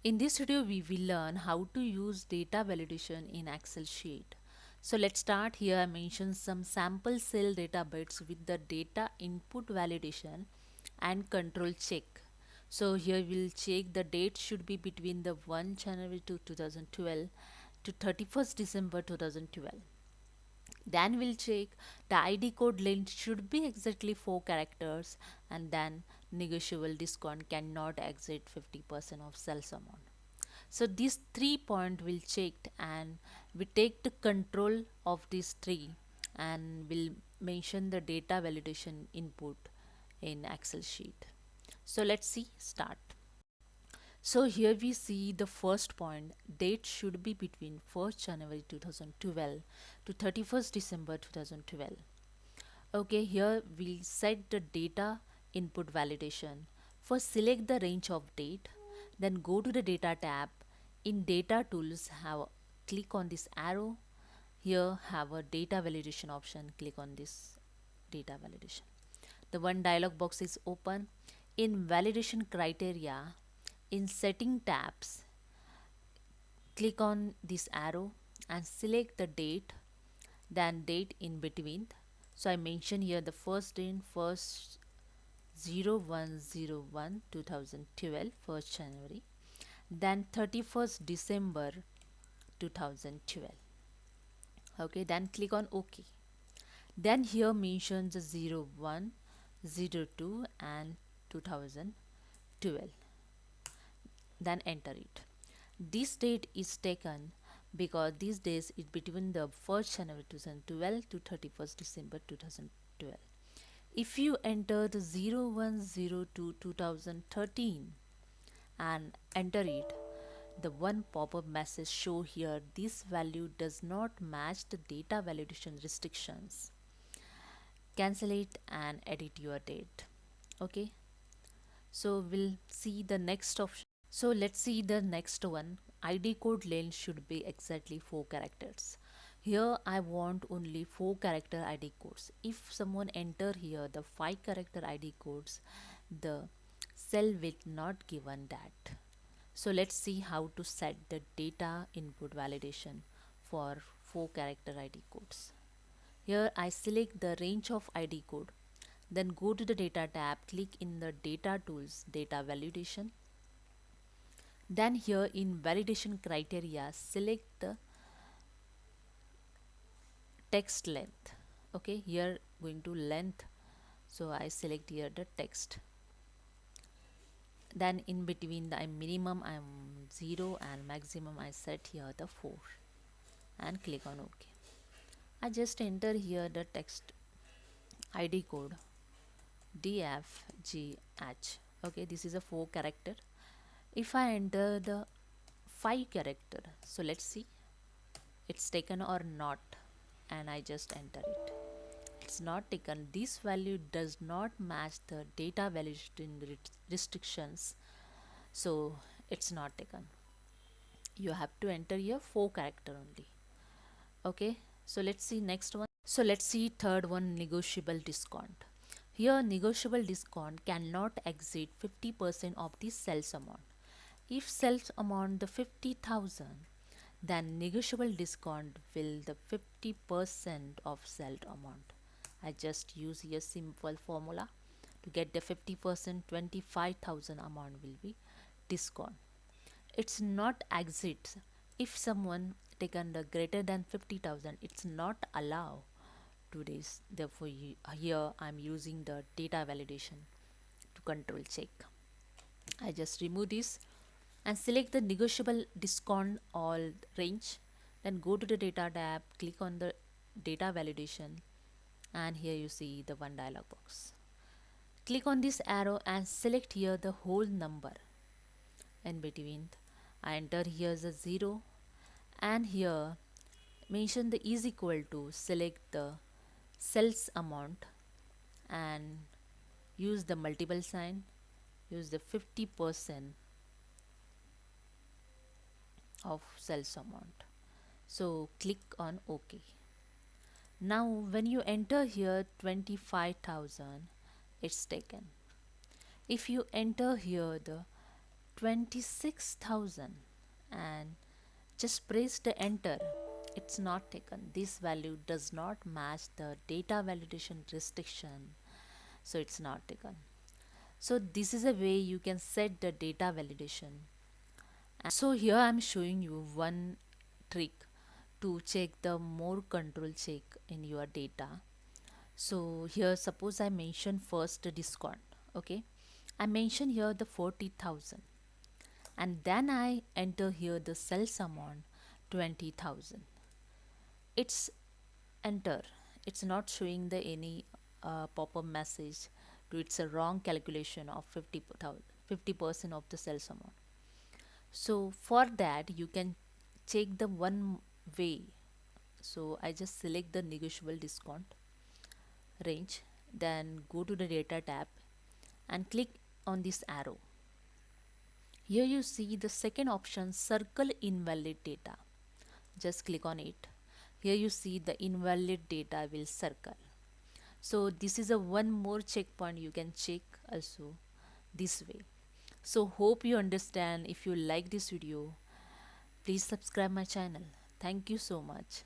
In this video, we will learn how to use data validation in Excel sheet. So let's start here. I mentioned some sample cell data bits with the data input validation and control check. So here we'll check the date should be between the 1 January to 2012 to 31st December 2012. Then we'll check the ID code length should be exactly 4 characters, and then negotiable discount cannot exceed 50% of sales amount. So these 3 points will checked, and we take the control of these three and will mention the data validation input in Excel sheet. So let's see start. So here we see the first point, date should be between 1st January 2012 to 31st December 2012. Okay, here we'll set the data input validation. First select the range of date, then go to the data tab. In data tools have click on this arrow. Here have a data validation option, click on this data validation. The one dialog box is open. In validation criteria, in setting tabs, click on this arrow and select the date, then date in between. So I mention here the first day in first 0101 2012 1st January, then 31st December 2012. Okay, then click on OK. Then here mentions 01 02 and 2012, then enter it. This date is taken because these days is between the 1st January 2012 to 31st December 2012. If you enter the 0102 2013 and enter it, the one pop-up message show here this value does not match the data validation restrictions. Cancel it and edit your date. Okay, so we'll see the next option. So let's see the next one. ID code length should be exactly 4 characters. Here I want only 4 character ID codes. If someone enter here the 5 character ID codes, the cell will not given that. So let's see how to set the data input validation for 4 character ID codes. Here I select the range of ID code, then go to the data tab, click in the data tools, data validation. Then here in validation criteria, select the text length. Okay, here going to length, so I select here the text. Then in between the minimum I am 0 and maximum I set here the 4 and click on OK. I just enter here the text ID code DFGH. Okay, this is a 4 character. If I enter the 5 character, so let's see it's taken or not, and I just enter it. It's not taken. This value does not match the data validation restrictions, so it's not taken. You have to enter here 4 character only. Okay, so let's see next one. So let's see third one, negotiable discount. Here negotiable discount cannot exceed 50% of the sales amount. If sales amount the 50,000, then negotiable discount will the 50% of sale amount. I just use here simple formula to get the 50%, 25,000 amount will be discount. It's not exit. If someone taken the greater than 50,000, it's not allow to this. Therefore here I'm using the data validation to control check. I just remove this and select the negotiable discount all range, then go to the data tab, click on the data validation, and here you see the one dialog box. Click on this arrow and select here the whole number. In between I enter here the 0 and here mention the is equal to, select the sales amount and use the multiple sign, use the 50% of sales amount. So click on OK. Now when you enter here 25,000, it's taken. If you enter here the 26,000 and just press the enter. It's not taken. This value does not match the data validation restriction, so it's not taken. So this is a way you can set the data validation. And so here I'm showing you one trick to check the more control check in your data. So here suppose I mention first the discount. Okay, I mention here the 40,000 and then I enter here the sales amount 20,000. It's enter. It's not showing the any pop-up message to it's a wrong calculation of 50% of the sales amount. So for that you can check the one way. So I just select the negotiable discount range, then go to the data tab and click on this arrow. Here you see the second option, circle invalid data. Just click on it. Here you see the invalid data will circle. So this is a one more checkpoint you can check also this way. So hope you understand. If you like this video, please subscribe my channel. Thank you so much.